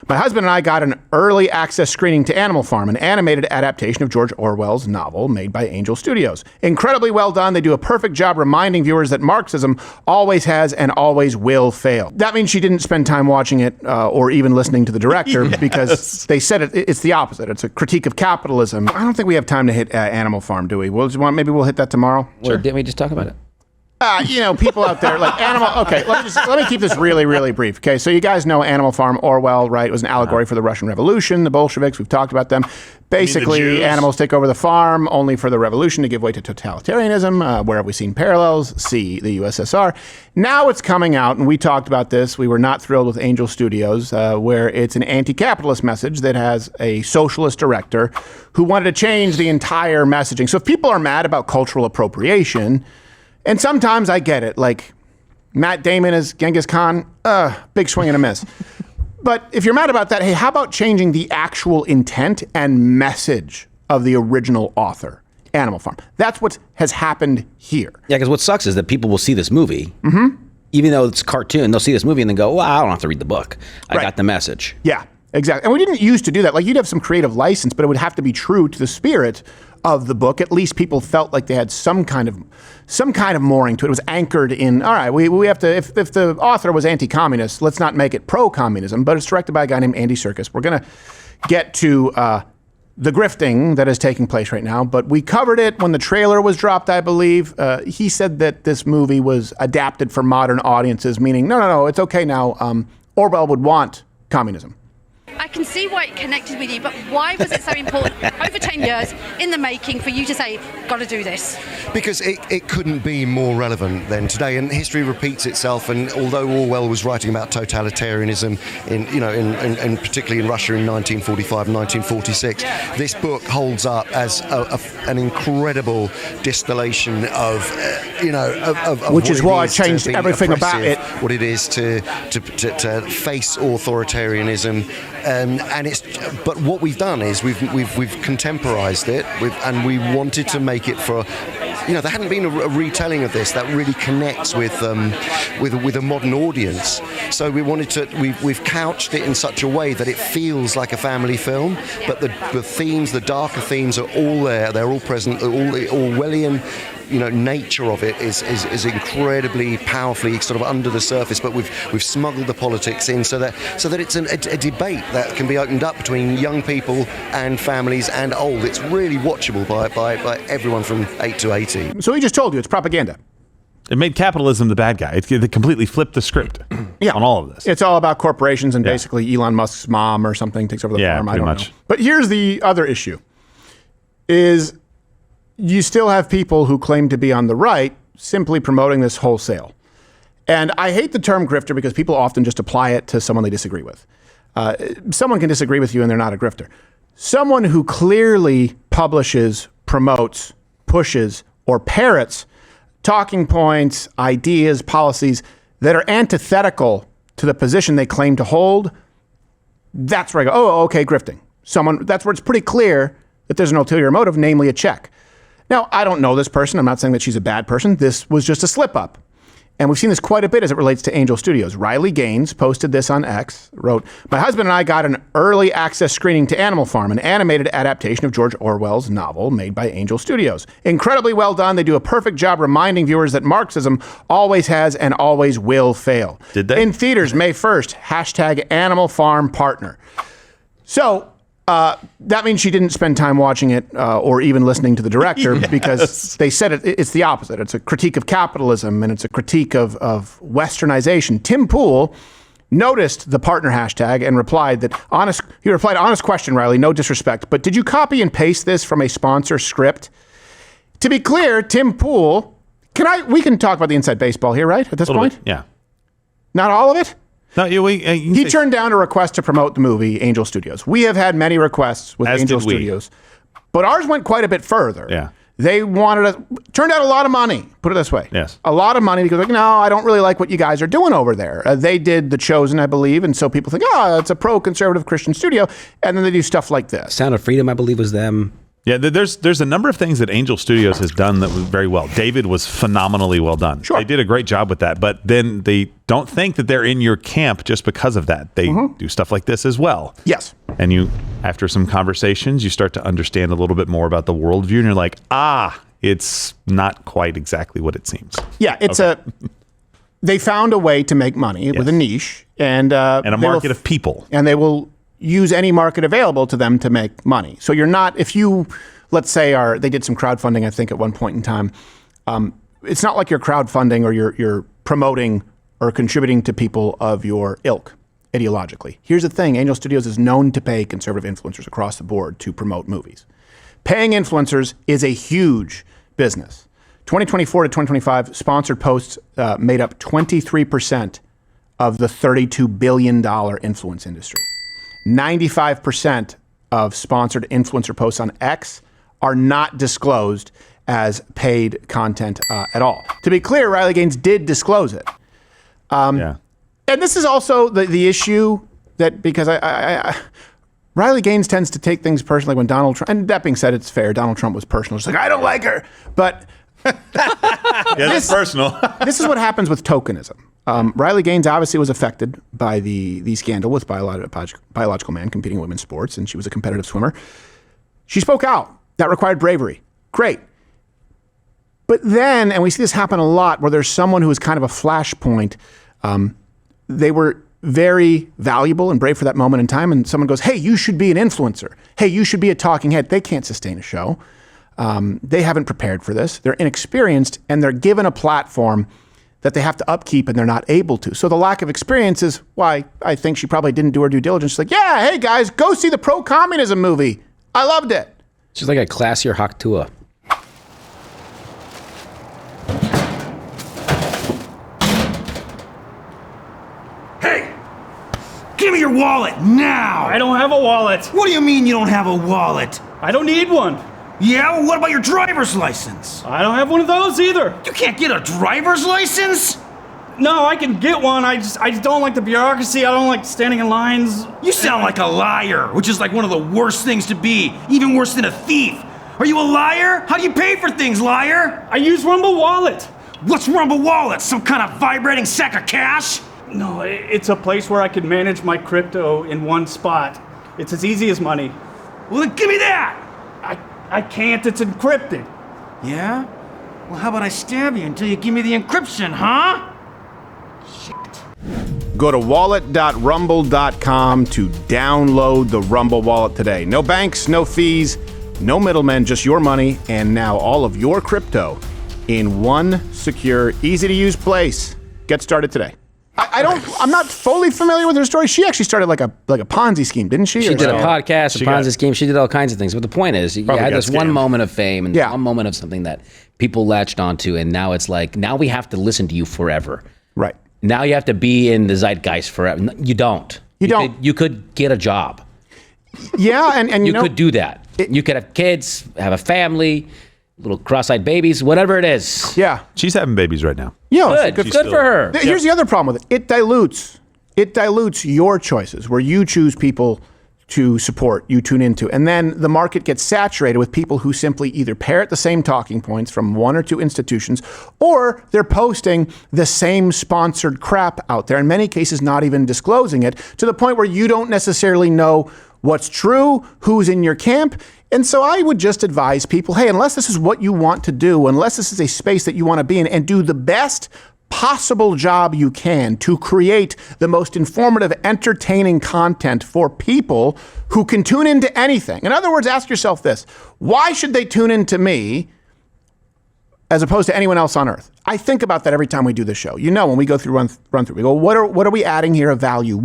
My husband and I got an early access screening to Animal Farm, an animated adaptation of George Orwell's novel made by Angel Studios. Incredibly well done. They do a perfect job reminding viewers that Marxism always has and always will fail. That means she didn't spend time watching it or even listening to the director because they said it's the opposite. It's a critique of capitalism. I don't think we have time to hit Animal Farm, do we? Maybe we'll hit that tomorrow? Sure. Didn't we just talk about it? People out there like Animal. Okay, let me keep this really, really brief. Okay, so you guys know Animal Farm, Orwell, right? It was an allegory for the Russian Revolution, the Bolsheviks. We've talked about them. Basically, animals take over the farm only for the revolution to give way to totalitarianism. Where have we seen parallels? See the USSR. Now it's coming out, and we talked about this. We were not thrilled with Angel Studios, where it's an anti-capitalist message that has a socialist director who wanted to change the entire messaging. So if people are mad about cultural appropriation. And sometimes I get it, like Matt Damon as Genghis Khan, big swing and a miss. But if you're mad about that, hey, how about changing the actual intent and message of the original author, Animal Farm? That's what has happened here. Yeah, because what sucks is that people will see this movie, even though it's a cartoon, they'll see this movie and then go, well, I don't have to read the book. I got the message. Yeah, exactly. And we didn't used to do that. Like, you'd have some creative license, but it would have to be true to the spirit of the book. At least people felt like they had some kind of mooring to it. It was anchored in, all right, we have to, if the author was anti-communist, let's not make it pro-communism, but it's directed by a guy named Andy Serkis. We're going to get to the grifting that is taking place right now, but we covered it when the trailer was dropped, I believe. He said that this movie was adapted for modern audiences, meaning, no, it's okay now. Orwell would want communism. I can see why it connected with you, but why was it so important over 10 years in the making for you to say, got to do this? Because it couldn't be more relevant than today, and history repeats itself. And although Orwell was writing about totalitarianism in particularly in Russia in 1945 and 1946, this book holds up as an incredible distillation of which is why I changed everything about it. What it is to face authoritarianism. But what we've done is we've contemporized it, and we wanted to make it for, there hadn't been a retelling of this that really connects with a modern audience. So we wanted to, we've couched it in such a way that it feels like a family film, but the themes, the darker themes are all there. They're all present. All the Orwellian nature of it is incredibly powerfully sort of under the surface, but we've smuggled the politics in so that it's a debate that can be opened up between young people and families and old. It's really watchable by everyone from 8 to 80. So he just told you it's propaganda. It made capitalism the bad guy. It completely flipped the script on all of this. It's all about corporations and basically Elon Musk's mom or something takes over the farm. I don't know. But here's the other issue is you still have people who claim to be on the right simply promoting this wholesale. And I hate the term grifter because people often just apply it to someone they disagree with. Someone can disagree with you and they're not a grifter. Someone who clearly publishes, promotes, pushes, or parrots talking points, ideas, policies that are antithetical to the position they claim to hold, that's where I go, oh, okay, grifting. That's where it's pretty clear that there's an ulterior motive, namely a check. Now, I don't know this person. I'm not saying that she's a bad person. This was just a slip up. And we've seen this quite a bit as it relates to Angel Studios. Riley Gaines posted this on X, wrote, my husband and I got an early access screening to Animal Farm, an animated adaptation of George Orwell's novel made by Angel Studios. Incredibly well done. They do a perfect job reminding viewers that Marxism always has and always will fail. Did they? In theaters, May 1st, hashtag Animal Farm Partner. So that means she didn't spend time watching it or even listening to the director because they said it's the opposite. It's a critique of capitalism and it's a critique of westernization. Tim Pool noticed the partner hashtag and replied honest question, Riley, no disrespect, but did you copy and paste this from a sponsor script? To be clear, Tim Pool, we can talk about the inside baseball here, right? At this point? Bit, yeah. Not all of it? No, he turned down a request to promote the movie Angel Studios. We have had many requests with Angel Studios, but ours went quite a bit further. Yeah. They turned out a lot of money, put it this way. Yes. A lot of money because no, I don't really like what you guys are doing over there. They did The Chosen, I believe, and so people think, it's a pro-conservative Christian studio, and then they do stuff like this. Sound of Freedom, I believe, was them. Yeah, there's a number of things that Angel Studios has done that was very well. David was phenomenally well done. Sure. They did a great job with that, but then they don't think that they're in your camp just because of that. They do stuff like this as well. Yes. And you, after some conversations, you start to understand a little bit more about the worldview, and you're like, it's not quite exactly what it seems. Yeah, they found a way to make money with a niche and a market of people. And they will use any market available to them to make money. So you're not, if you, let's say, they did some crowdfunding, I think, at one point in time. It's not like you're crowdfunding or you're promoting or contributing to people of your ilk ideologically. Here's the thing. Angel Studios is known to pay conservative influencers across the board to promote movies. Paying influencers is a huge business. 2024 to 2025, sponsored posts made up 23% of the $32 billion influence industry. 95% of sponsored influencer posts on X are not disclosed as paid content at all. To be clear, Riley Gaines did disclose it. And this is also the issue that, because Riley Gaines tends to take things personally when Donald Trump, and that being said, it's fair, Donald Trump was personal. It's like, I don't like her. But it's personal. This is what happens with tokenism. Riley Gaines obviously was affected by the scandal with biological man competing in women's sports, and she was a competitive swimmer. She spoke out. That required bravery. Great. But then, and we see this happen a lot, where there's someone who is kind of a flashpoint. They were very valuable and brave for that moment in time, and someone goes, hey, you should be an influencer. Hey, you should be a talking head. They can't sustain a show. They haven't prepared for this. They're inexperienced, and they're given a platform that they have to upkeep, and they're not able to. So the lack of experience is why I think she probably didn't do her due diligence. She's like, yeah, hey guys, go see the pro-communism movie. I loved it. She's like a classier Haktua. Hey, give me your wallet now. I don't have a wallet. What do you mean you don't have a wallet? I don't need one. Yeah, well, what about your driver's license? I don't have one of those either. You can't get a driver's license? No, I can get one. I just don't like the bureaucracy. I don't like standing in lines. You sound like a liar, which is like one of the worst things to be, even worse than a thief. Are you a liar? How do you pay for things, liar? I use Rumble Wallet. What's Rumble Wallet? Some kind of vibrating sack of cash? No, it's a place where I can manage my crypto in one spot. It's as easy as money. Well, then give me that. I can't. It's encrypted. Yeah? Well, how about I stab you until you give me the encryption, huh? Go to wallet.rumble.com to download the Rumble Wallet today. No banks, no fees, no middlemen, just your money, and now all of your crypto in one secure, easy-to-use place. Get started today. I'm not fully familiar with her story. She actually started like a Ponzi scheme, didn't she? She did a podcast, a Ponzi scheme. She did all kinds of things. But the point is, you had this one moment of fame and one moment of something that people latched onto, and now it's like, now we have to listen to you forever. Right. Now you have to be in the zeitgeist forever. You don't. You could get a job. Yeah, and you could do that. You could have kids, have a family, little cross-eyed babies, whatever it is. Yeah. She's having babies right now. Yeah, good for her. Here's the other problem with it. It dilutes your choices, where you choose people to support, you tune into. And then the market gets saturated with people who simply either parrot the same talking points from one or two institutions, or they're posting the same sponsored crap out there, in many cases not even disclosing it, to the point where you don't necessarily know what's true, who's in your camp. And so I would just advise people, hey, unless this is what you want to do, unless this is a space that you want to be in, and do the best possible job you can to create the most informative, entertaining content for people who can tune into anything. In other words, ask yourself this: why should they tune into me as opposed to anyone else on earth? I think about that every time we do this show. You know, when we go through run through, we go, what are we adding here of value?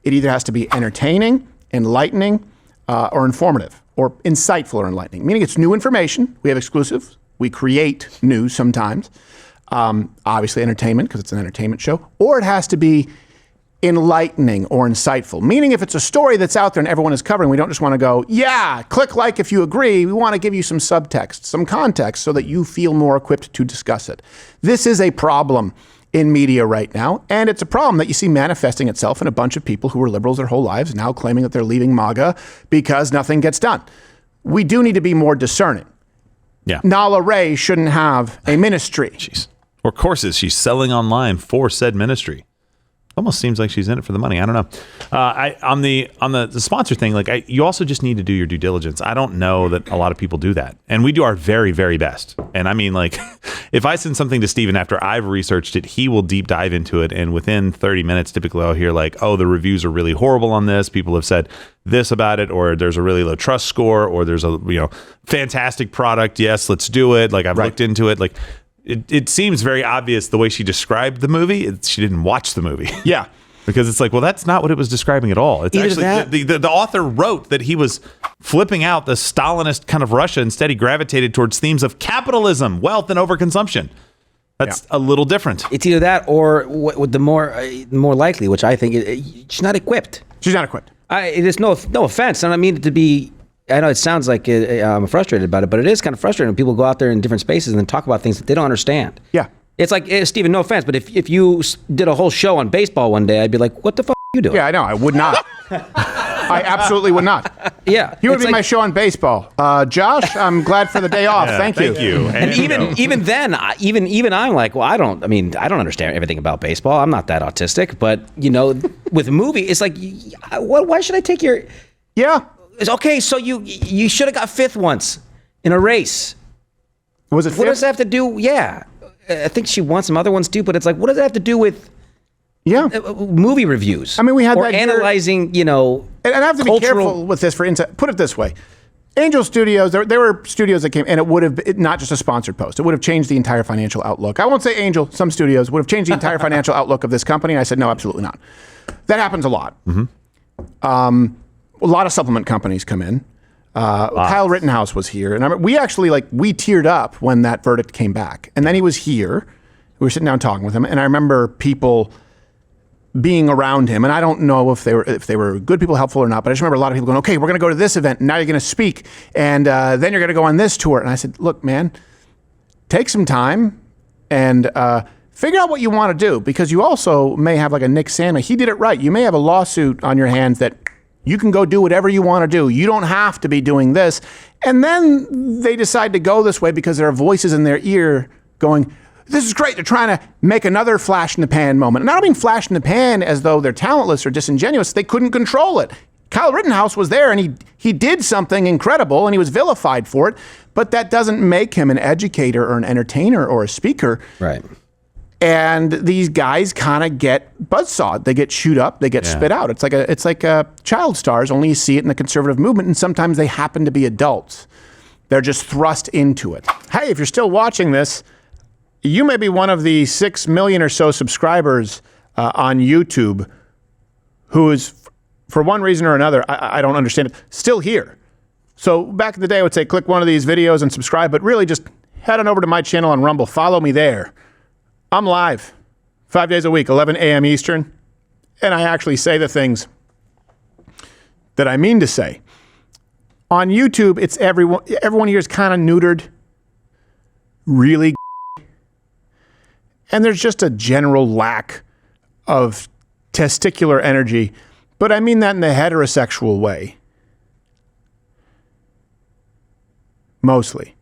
It either has to be entertaining, enlightening, or informative, or insightful or enlightening, meaning it's new information. We have exclusives. We create news sometimes. Obviously entertainment, because it's an entertainment show, or it has to be enlightening or insightful, meaning if it's a story that's out there and everyone is covering, we don't just want to go, yeah, click like if you agree. We want to give you some subtext, some context, so that you feel more equipped to discuss it. This is a problem in media right now, and it's a problem that you see manifesting itself in a bunch of people who were liberals their whole lives now claiming that they're leaving MAGA because nothing gets done. we do need to be more discerning. Yeah. Nala Ray shouldn't have a ministry. Jeez. Or courses she's selling online for said ministry. Almost seems like she's in it for the money. I don't know. On the sponsor thing, you also just need to do your due diligence. I don't know that a lot of people do that, and we do our very, very best. And I mean, if I send something to Steven after I've researched it, he will deep dive into it, and within 30 minutes, typically I'll hear oh, the reviews are really horrible on this. People have said this about it, or there's a really low trust score, or there's a fantastic product. Yes, let's do it. I've looked into it. It seems very obvious the way she described the movie. She didn't watch the movie. Yeah. Because it's well, that's not what it was describing at all. It's actually, the author wrote that he was flipping out the Stalinist kind of Russia. Instead, he gravitated towards themes of capitalism, wealth, and overconsumption. That's a little different. It's either that or what the more likely, which I think, she's not equipped. She's not equipped. It is no offense. And I mean it to be... I know it sounds like I'm frustrated about it, but it is kind of frustrating when people go out there in different spaces and then talk about things that they don't understand. Yeah. It's Stephen, no offense, but if you did a whole show on baseball one day, I'd be like, what the fuck are you doing? Yeah, I know. I would not. I absolutely would not. Yeah. You would be my show on baseball. Josh, I'm glad for the day off. Thank you. And even then, I'm like, well, I don't understand everything about baseball. I'm not that autistic, but with a movie, it's why should I take your... Yeah. It's okay, so you should have got fifth once in a race. Was it fifth? What does that have to do? Yeah. I think she won some other ones too, but it's what does that have to do with movie reviews? I mean, we had or that analyzing, And I have to be careful with this for insight. Put it this way. Angel Studios, there were studios that came, and it would have not just a sponsored post. It would have changed the entire financial outlook. I won't say Angel, some studios would have changed the entire financial outlook of this company. And I said, no, absolutely not. That happens a lot. Mm-hmm. A lot of supplement companies come in. Kyle Rittenhouse was here. And we actually, we teared up when that verdict came back. And then he was here. We were sitting down talking with him. And I remember people being around him. And I don't know if they were good people, helpful or not. But I just remember a lot of people going, okay, we're going to go to this event. And now you're going to speak. And then you're going to go on this tour. And I said, look, man, take some time and figure out what you want to do. Because you also may have a Nick Sandman. He did it right. You may have a lawsuit on your hands that you can go do whatever you want to do. You don't have to be doing this. And then they decide to go this way because there are voices in their ear going, this is great. They're trying to make another flash in the pan moment. And I don't mean flash in the pan as though they're talentless or disingenuous. They couldn't control it. Kyle Rittenhouse was there and he did something incredible and he was vilified for it. But that doesn't make him an educator or an entertainer or a speaker. Right. And these guys kind of get buzzsawed. They get chewed up. They get spit out. It's like child stars, only you see it in the conservative movement, and sometimes they happen to be adults. They're just thrust into it. Hey, if you're still watching this, you may be one of the 6 million or so subscribers on YouTube who is, for one reason or another, I don't understand it, still here. So back in the day, I would say click one of these videos and subscribe, but really just head on over to my channel on Rumble. Follow me there. I'm live 5 days a week, 11 a.m. Eastern, and I actually say the things that I mean to say. On YouTube, it's everyone here is kind of neutered, really, and there's just a general lack of testicular energy, but I mean that in the heterosexual way. Mostly.